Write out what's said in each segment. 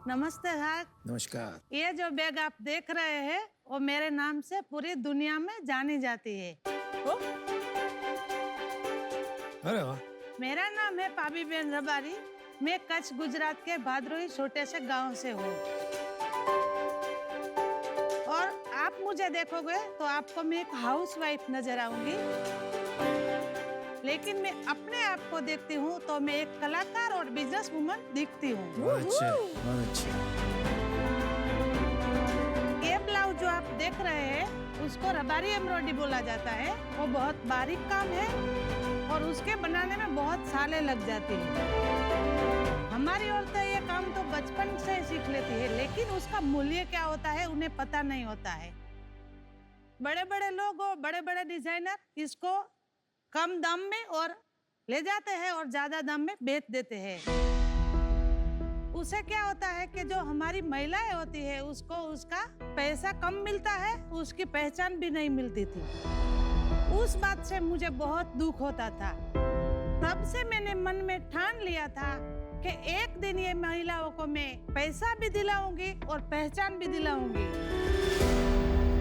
नमस्ते सर। नमस्कार। ये जो बैग आप देख रहे हैं वो मेरे नाम से पूरी दुनिया में जानी जाती है। अरे वाह। मेरा नाम है पाबीबेन रबारी। मैं कच्छ गुजरात के भादरोई छोटे से गांव से हूँ। और आप मुझे देखोगे तो आपको मैं एक हाउसवाइफ नजर आऊंगी, लेकिन मैं अपने आप को देखती हूँ तो मैं एक कलाकार और बिजनेस वुमन दिखती हूँ। बहुत अच्छे, बहुत अच्छे। ये ब्लाउज जो आप देख रहे हैं उसको रबारी एम्ब्रॉयडरी बोला जाता है। वो बहुत बारीक काम है और उसके बनाने में बहुत सालें लग जाती हैं। हमारी औरतें ये काम तो बचपन से सीख लेती है, लेकिन उसका मूल्य क्या होता है उन्हें पता नहीं होता है। बड़े बड़े लोग और बड़े बड़े डिजाइनर इसको कम दाम में और ले जाते हैं और ज्यादा दाम में बेच देते हैं। उसे क्या होता है कि जो हमारी महिलाएं होती है उसको उसका पैसा कम मिलता है, उसकी पहचान भी नहीं मिलती थी। उस बात से मुझे बहुत दुख होता था। तब से मैंने मन में ठान लिया था कि एक दिन ये महिलाओं को मैं पैसा भी दिलाऊंगी और पहचान भी दिलाऊंगी।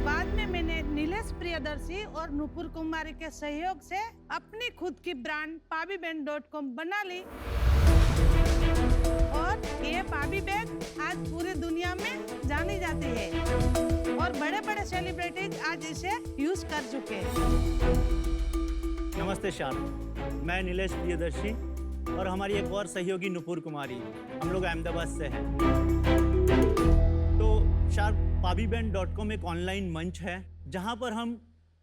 बाद में मैंने नीलेश प्रियदर्शी और नुपुर कुमारी के सहयोग से अपनी खुद की ब्रांड pabiben.com बना ली और ये पाबी बैग आज पूरी दुनिया में जानी जाती है और बड़े बड़े सेलिब्रिटीज आज इसे यूज कर चुके हैं। नमस्ते श्याम, मैं नीलेश प्रियदर्शी और हमारी एक और सहयोगी नुपुर कुमारी, हम लोग अहमदाबाद से हैं। तो शार्प pabiben.com एक ऑनलाइन मंच है जहां पर हम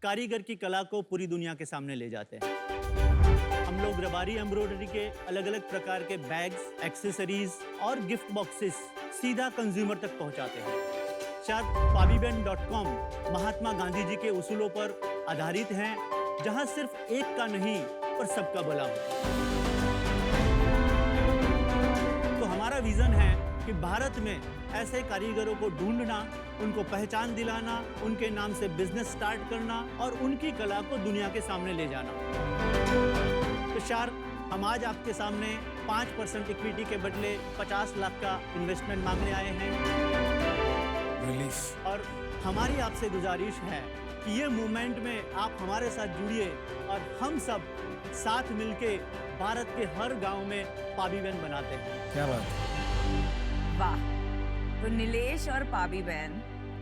कारीगर की कला को पूरी दुनिया के सामने ले जाते हैं। हम लोग रबारी एम्ब्रॉयडरी के अलग अलग प्रकार के बैग्स, एक्सेसरीज और गिफ्ट बॉक्सेस सीधा कंज्यूमर तक पहुंचाते हैं। शार्प pabiben.com महात्मा गांधी जी के उसूलों पर आधारित हैं, जहां सिर्फ एक का नहीं पर सबका भला हो। तो हमारा विजन है कि भारत में ऐसे कारीगरों को ढूंढना, उनको पहचान दिलाना, उनके नाम से बिजनेस स्टार्ट करना और उनकी कला को दुनिया के सामने ले जाना। तो शार्प हम आज आपके सामने 5% इक्विटी के बदले 50 लाख का इन्वेस्टमेंट मांगने आए हैं। रिलीफ। और हमारी आपसे गुजारिश है कि ये मूवमेंट में आप हमारे साथ जुड़िए और हम सब साथ मिलके भारत के हर गांव में पाबीबेन बनाते हैं। क्या बात है। वाह। तो नीलेश और પાબીબેન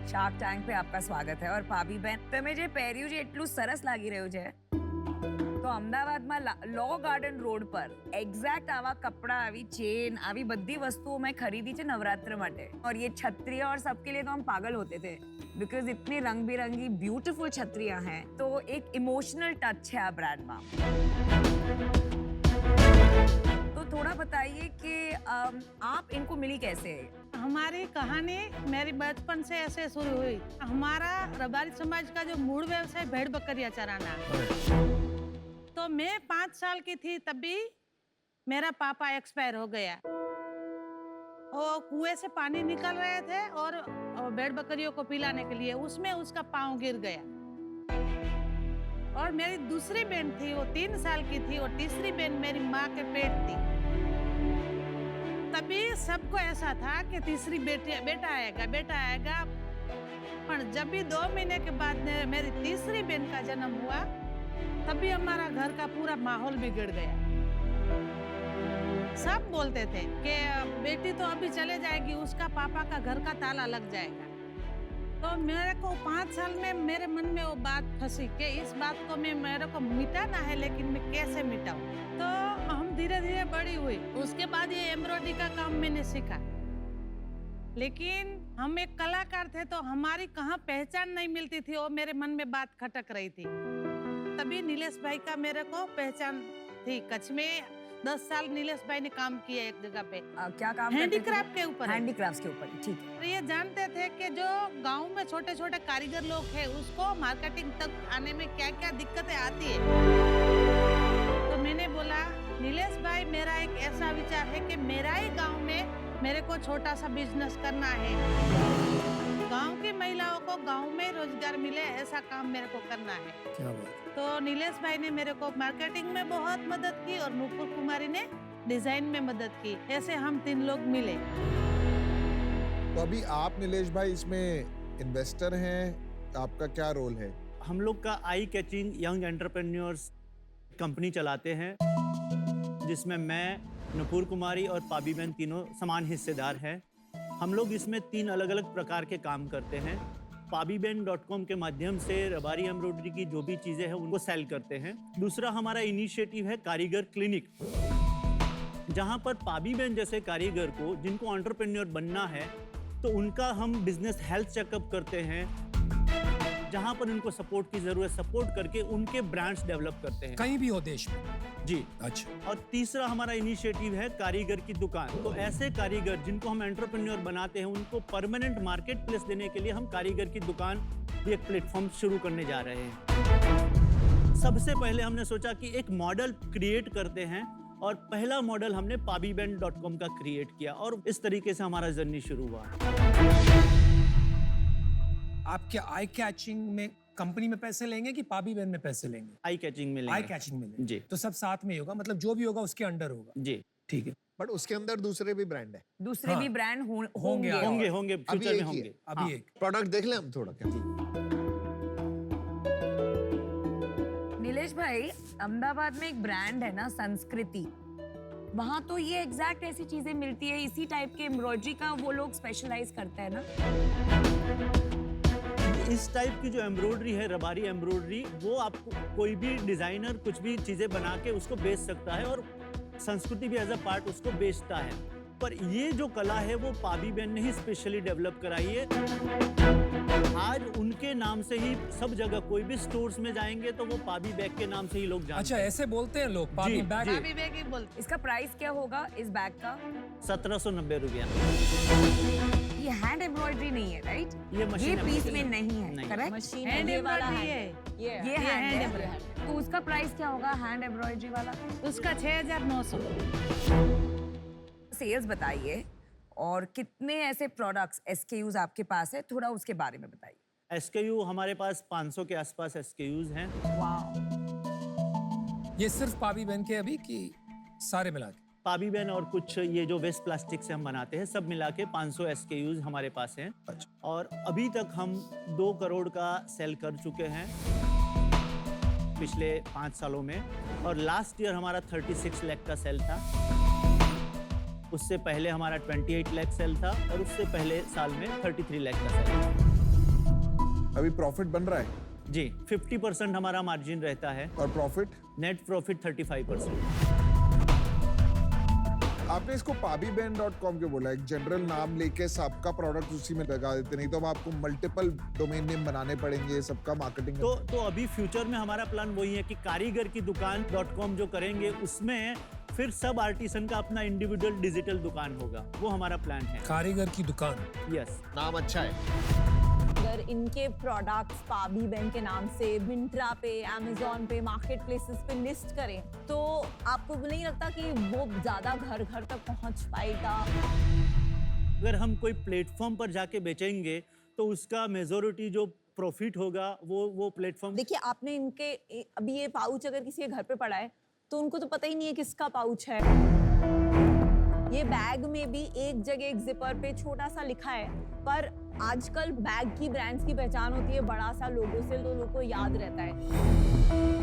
શાર્ક ટેન્ક पे आपका स्वागत है। और પાબીબેન, તમે જે પહેર્યું છે એટલું સરસ લાગી રહ્યું છે। તો અમદાવાદમાં લો ગાર્ડન રોડ પર એક્ઝેક્ટ આવા કપડા, આવી ચેન, આવી બધી વસ્તુઓ મેં ખરીદી છે નવરાત્ર માટે। और ये छत्रियाँ और सबके लिए तो हम पागल होते थे, बिकॉज इतनी रंग बिरंगी ब्यूटीफुल छत्रियाँ हैं। तो एक इमोशनल टच है आ ब्रांड में। तो थोड़ा बताइए कि आप इनको मिली कैसे? हमारी कहानी मेरी बचपन से ऐसे शुरू हुई। हमारा रबारी समाज का जो मूल व्यवसाय भेड़ बकरियां चराना। तो मैं 5 साल की थी तभी मेरा पापा एक्सपायर हो गया। वो कुएं से पानी निकल रहे थे और भेड़ बकरियों को पिलाने के लिए उसमें उसका पाँव गिर गया। और मेरी दूसरी बहन थी, वो 3 साल की थी और तीसरी बहन मेरी माँ के पेट थी। तभी सबको ऐसा था कि तीसरी बेटा आएगा। पर जब भी 2 महीने के बाद मेरी तीसरी बहन का जन्म हुआ तभी हमारा घर का पूरा माहौल बिगड़ गया। सब बोलते थे कि बेटी तो अभी चले जाएगी, उसका पापा का घर का ताला लग जाएगा। तो मेरे को 5 साल में मेरे मन में वो बात फंसी कि इस बात को मेरे को मिटाना है, लेकिन मैं कैसे मिटाऊं। तो हम धीरे धीरे बड़ी हुई। उसके बाद ये एम्ब्रॉयडरी का काम मैंने सीखा, लेकिन हम एक कलाकार थे तो हमारी कहाँ पहचान नहीं मिलती थी। वो मेरे मन में बात खटक रही थी। तभी नीलेश भाई का मेरे को पहचान थी। कच्छ में 10 साल नीलेश भाई ने काम किया एक जगह पे। क्या काम? हैंडीक्राफ्ट के ऊपर। हैंडीक्राफ्ट के ऊपर, ठीक है। ये जानते थे कि जो गांव में छोटे छोटे कारीगर लोग हैं उसको मार्केटिंग तक आने में क्या क्या दिक्कतें आती है। तो मैंने बोला नीलेश भाई, मेरा एक ऐसा विचार है कि मेरा ही गांव में मेरे को छोटा सा बिजनेस करना है। गांव की महिलाओं को गांव में रोजगार मिले, ऐसा काम मेरे को करना है। क्या बात। तो नीलेश भाई ने मेरे को मार्केटिंग में बहुत मदद की और नुपुर कुमारी ने डिजाइन में मदद की। ऐसे हम 3 लोग मिले। तो अभी आप नीलेश भाई इसमें इन्वेस्टर हैं, आपका क्या रोल है? हम लोग का eye catching young entrepreneurs company चलाते हैं, जिसमें मैं, नुपुर कुमारी और पाबी बहन तीनों समान हिस्सेदार हैं। हम लोग इसमें 3 अलग अलग प्रकार के काम करते हैं। pabiben.com के माध्यम से रबारी एम्ब्रॉयडरी की जो भी चीज़ें हैं उनको सेल करते हैं। दूसरा हमारा इनिशिएटिव है कारीगर क्लिनिक, जहां पर पाबी बहन जैसे कारीगर को जिनको एंटरप्रेन्योर बनना है तो उनका हम बिजनेस हेल्थ चेकअप करते हैं, जहां पर उनको सपोर्ट की जरूरत, सपोर्ट करके उनके ब्रांड्स डेवलप करते हैं कहीं भी हो देश में। जी। अच्छा। और तीसरा हमारा इनिशिएटिव है कारीगर की दुकान। तो ऐसे कारीगर जिनको हम एंटरप्रेन्योर बनाते हैं उनको परमानेंट मार्केट प्लेस देने के लिए हम कारीगर की दुकान भी एक प्लेटफॉर्म शुरू करने जा रहे हैं। सबसे पहले हमने सोचा कि एक मॉडल क्रिएट करते हैं और पहला मॉडल हमने pabiben.com का क्रिएट किया और इस तरीके से हमारा जर्नी शुरू हुआ। आपके आई कैचिंग में कंपनी में पैसे लेंगे कि पाबी बहन में पैसे लेंगे? आई कैचिंग में लेंगे। आई कैचिंग में लेंगे जी। तो सब साथ में ही होगा, मतलब जो भी होगा उसके अंडर होगा। जी ठीक है। बट उसके अंदर दूसरे भी ब्रांड है। दूसरे हाँ। भी ब्रांड होंगे, होंगे होंगे अभी फ्यूचर एक में ही होंगे। है। अभी एक प्रोडक्ट देख लें हम थोड़ा क्या? नीलेश भाई, अहमदाबाद में एक ब्रांड है ना, संस्कृति, वहाँ तो ये एग्जैक्ट ऐसी चीजें मिलती है, इसी टाइप के एम्ब्रॉयडरी का वो लोग स्पेशलाइज करते हैं ना। इस टाइप की जो एम्ब्रॉयडरी है, रबारी एम्ब्रॉयडरी, वो आपको कोई भी डिजाइनर कुछ भी चीजें बना के उसको बेच सकता है और संस्कृति भी एज अ पार्ट उसको बेचता है। पर ये जो कला है वो पाबी बहन ने ही स्पेशली डेवलप कराई है। आज उनके नाम से ही सब जगह कोई भी स्टोर्स में जाएंगे तो वो पाबी बैग के नाम से ही लोग जानते अच्छा ऐसे बोलते हैं लोग, पाबी बैग। जी। पाबी बैग ही बोलते। इसका प्राइस क्या होगा इस बैग का? 1790 रुपया। ये हैंड एम्ब्रॉयडरी नहीं है, राइट? ये मशीन ये है, पीस मशीन में है। नहीं है, नहीं। करेक्ट? मशीन हैंड ये वाला एम्ब्रॉयडरी है। ये hand हैंड embroidery। है। तो उसका प्राइस क्या होगा हैंड एम्ब्रॉयडरी वाला? उसका 6900। सेल्स बताइए और कितने ऐसे प्रोडक्ट्स SKUs आपके पास है, थोड़ा उसके बारे में बताइए। SKU हमारे पास 500 के आसपास SKUs हैं। ये सिर्फ पाबी बहन के अभी कि सारे मिला के? पाबी बहन और कुछ ये जो वेस्ट प्लास्टिक से हम बनाते हैं सब मिला के 500 SKUs हमारे पास हैं। अच्छा। और अभी तक हम 2 करोड़ का सेल कर चुके हैं पिछले 5 सालों में, और लास्ट ईयर हमारा 36 लाख का सेल था। उससे पहले हमारा 28 लाख सेल था और उससे पहले साल में 33 लाख का सेल था। अभी प्रॉफिट बन रहा है? जी, 50% हमारा मार्जिन रहता है। और प्रॉफिट? Net profit 35%। आपने इसको pabiben.com क्यों बोला? एक जनरल नाम लेके सबका प्रोडक्ट उसी में लगा देते, नहीं तो अब आपको मल्टीपल डोमेन नेम बनाने पड़ेंगे, सबका मार्केटिंग। तो अभी फ्यूचर में हमारा प्लान वही है कि कारीगर की दुकान .com जो करेंगे उसमें फिर सब आर्टिसन का अपना इंडिविजुअल डिजिटल दुकान होगा, वो हमारा प्लान है। कारीगर की दुकान। यस। नाम अच्छा है। अगर इनके प्रोडक्ट्स पाबी बहन के नाम से मिंत्रा पे, अमेज़न पे, मार्केट प्लेसेस पे लिस्ट करें तो आपको नहीं लगता कि वो ज्यादा घर घर तक पहुंच पाएगा? अगर हम कोई प्लेटफॉर्म पर जाके बेचेंगे तो उसका मेजोरिटी जो प्रॉफिट होगा वो प्लेटफॉर्म। देखिए, आपने इनके अभी ये पाउच अगर किसी के घर पे पड़ा है तो उनको तो पता ही नहीं है किसका पाउच है। ये बैग में भी एक जगह एक जिपर पे छोटा सा लिखा है, पर आजकल बैग की ब्रांड्स की पहचान होती है बड़ा सा लोगो से, तो लोगों को याद रहता है।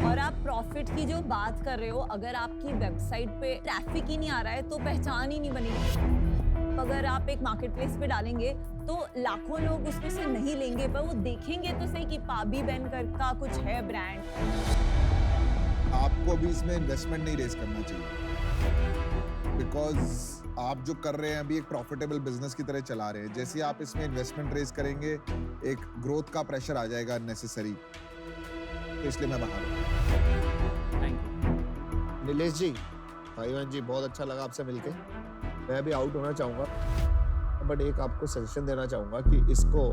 और आप प्रॉफिट की जो बात कर रहे हो, अगर आपकी वेबसाइट पे ट्रैफिक ही नहीं आ रहा है तो पहचान ही नहीं बनेगी। अगर आप एक मार्केट प्लेस पे डालेंगे तो लाखों लोग उसमें से नहीं लेंगे, पर वो देखेंगे तो सही कि पाबी बहन का कुछ है ब्रांड। आपको अभी इसमें इन्वेस्टमेंट नहीं रेज करना चाहिए, बिकॉज आप जो कर रहे हैं अभी एक प्रॉफिटेबल बिजनेस की तरह चला रहे हैं। जैसे ही आप इसमें इन्वेस्टमेंट रेज करेंगे एक ग्रोथ का प्रेशर आ जाएगा अननेसेसरी, तो इसलिए मैं बाहर हूं। Thank you. नीलेश जी, भाईवान जी, बहुत अच्छा लगा आपसे मिलके। मैं भी आउट होना चाहूँगा, बट एक आपको सजेशन देना चाहूँगा कि इसको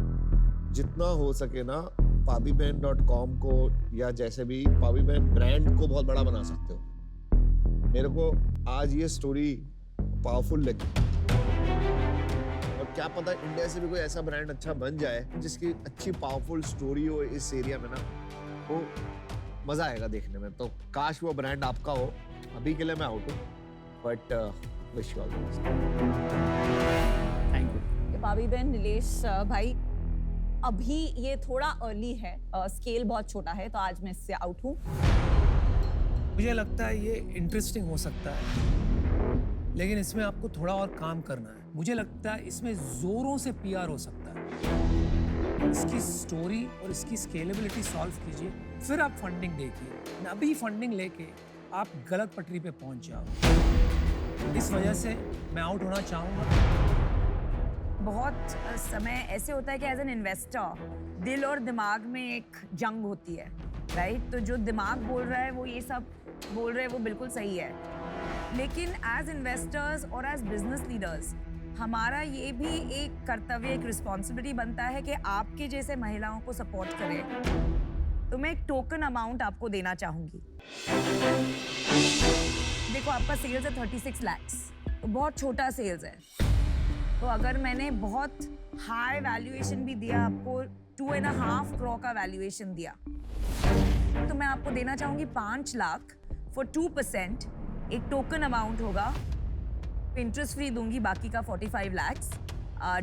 जितना हो सके ना pabiben.com को या जैसे भी पाबी बहन ब्रांड को बहुत बड़ा बना सकते हो। मेरे को आज ये स्टोरी पावरफुल लगी, और क्या पता इंडिया से भी कोई ऐसा ब्रांड अच्छा बन जाए जिसकी अच्छी पावरफुल स्टोरी हो इस एरिया में ना, वो मजा आएगा देखने में। तो काश वो ब्रांड आपका हो। अभी के लिए मैं आउट हूँ, but wish you all the best. Thank you. पाबी बहन, नीलेश भाई, अभी ये थोड़ा अर्ली है, स्केल बहुत छोटा है, तो आज मैं इससे आउट हूँ। मुझे लगता है ये इंटरेस्टिंग हो सकता है, लेकिन इसमें आपको थोड़ा और काम करना है। मुझे लगता है इसमें जोरों से पीआर हो सकता है। इसकी स्टोरी और इसकी स्केलेबिलिटी सॉल्व कीजिए, फिर आप फंडिंग देखिए। अभी फंडिंग लेके आप गलत पटरी पे पहुंच जाओ। इस वजह से मैं आउट होना चाहूंगा। बहुत समय ऐसे होता है कि एज एन इन्वेस्टर दिल और दिमाग में एक जंग होती है, राइट? तो जो दिमाग बोल रहा है वो ये सब बोल रहे हैं, वो बिल्कुल सही है, लेकिन एज इन्वेस्टर्स और एज बिजनेस लीडर्स हमारा ये भी एक कर्तव्य, एक रिस्पॉन्सिबिलिटी बनता है कि आपके जैसे महिलाओं को सपोर्ट करें। तो मैं एक टोकन अमाउंट आपको देना चाहूंगी। देखो, आपका सेल्स है 36 lakhs, तो बहुत छोटा सेल्स है। तो अगर मैंने बहुत हाई वैल्यूएशन भी दिया, आपको 2.5 करोड़ का वैल्यूएशन दिया, तो मैं आपको देना चाहूंगी 5 लाख फॉर 2%। एक टोकन अमाउंट होगा, इंटरेस्ट फ्री दूंगी, बाकी का 45 lakhs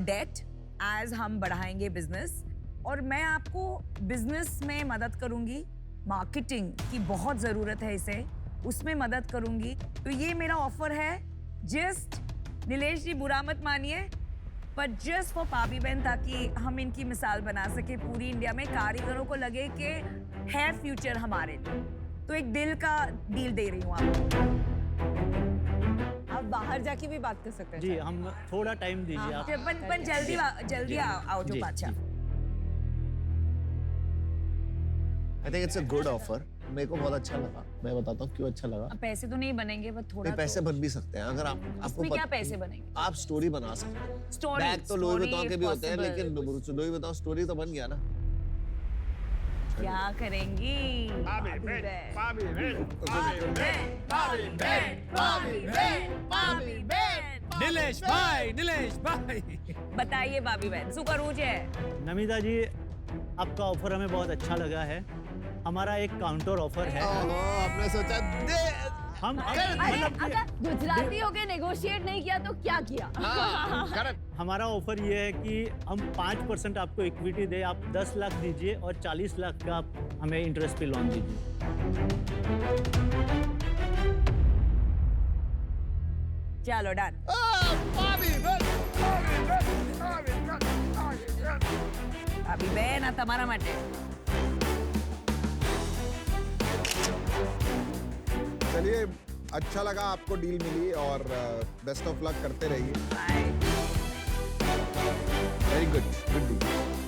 डेट एज हम बढ़ाएंगे बिजनेस। और मैं आपको बिजनेस में मदद करूंगी, मार्केटिंग की बहुत ज़रूरत है इसे, उसमें मदद करूंगी। तो ये मेरा ऑफर है। जस्ट नीलेश जी, बुरा मत मानिए, पर जस्ट फॉर पाबी बहन, ताकि हम इनकी मिसाल बना सके पूरी इंडिया में, कारीगरों को लगे कि है फ्यूचर हमारे लिए। तो एक दिल का डील दे रही हूँ आपको। आप बाहर जाके भी बात कर सकते हैं। जी, हम थोड़ा टाइम दीजिए आप। पण जल्दी आओ जो जी, बादशाह। जी। I think it's a good offer. मेरे को बहुत अच्छा लगा। मैं बताता हूँ क्यों अच्छा लगा। अब पैसे तो नहीं बनेंगे, पर थोड़ा नहीं, पैसे बन भी सकते हैं अगर आपको इसमें क्या पैसे बनेंगे? आप स्टोरी बना सकते हैं। स्टोरी, बैग तो लोई बताओ के भी होते हैं, possible। लेकिन लोई बताओ स्टोरी तो बन गया ना। क्या करेंगी? पाबी बहन, पाबी बहन, पाबी बहन, पाबी बहन, पाबी बहन, पाबी बहन। नीलेश भाई बताइए पाबी बहन, શું કરવું છે? नमिता जी, आपका ऑफर हमें बहुत अच्छा लगा है। हमारा एक काउंटर ऑफर है। आपने सोचा दे हम अरे अगर गुजराती होके नेगोशिएट नहीं किया तो क्या किया? हमारा ऑफर ये है कि हम 5% आपको इक्विटी दे, आप 10 लाख दीजिए और 40 लाख का आप हमें इंटरेस्ट पे लोन दीजिए। चलो डन। પાબી બેન, આ તમારા માટે। चलिए, अच्छा लगा आपको डील मिली और बेस्ट ऑफ लक करते रहिए। બાય। Very good deal.